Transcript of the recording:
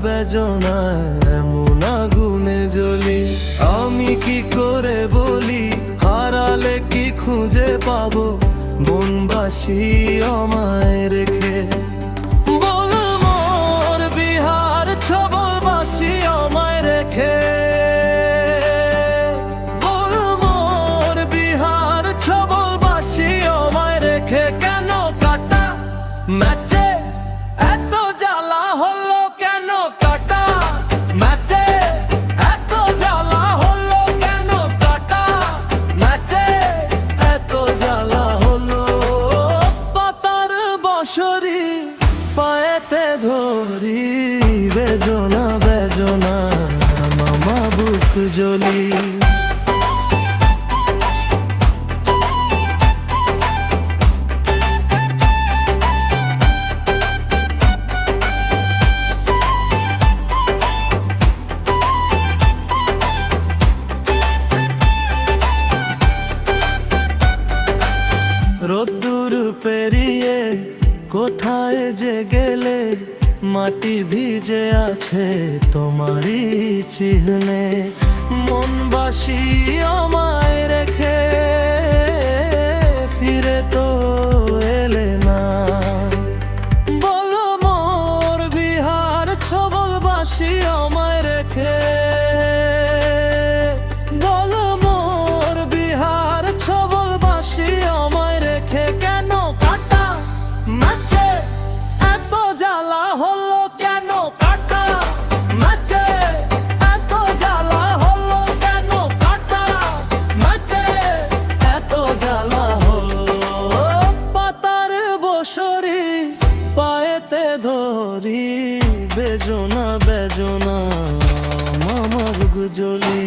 বেজনা এমন আগুনে জ্বলি। আমি কি করে বলি, হারালে কি খুঁজে পাবো বনবাসী আমায় রেখে। বল মোর বিহার ছবলবাসী আমায় রেখে। বল মোর বিহার ছবলবাসী আমায় রেখে। কেন কাটা ম্যাচে এত জ্বালা হলো, কেন কাটা ম্যাচে এত জ্বালা হলো, কেন কাটা ম্যাচে এত জ্বালা হলো। পাতার বসরি পায়েতে ধরি, বেজনা বেজনা মামা বুক জ্বলি। রোদ্দুর পেরিয়ে কোথায় যে গেলে, মাটি ভিজে আছে তোমারই চিহ্নে। মনবাসী আমায় রেখে ফিরে তো এলে না। বলো মোর বিহার ছবলবাসী আমায় রেখে। বলো মোর বিহার ছবলবাসী আমায় রেখে। কেন কাটা ম্যাচে এত জ্বালা হলো, কেন কাটা ম্যাচে এত জ্বালা হলো, কেন কাটা ম্যাচে এত জ্বালা হলো। পাতার বসরি পায়েতে ধরি, বেজনা বেজনা মামা বুক জ্বলি।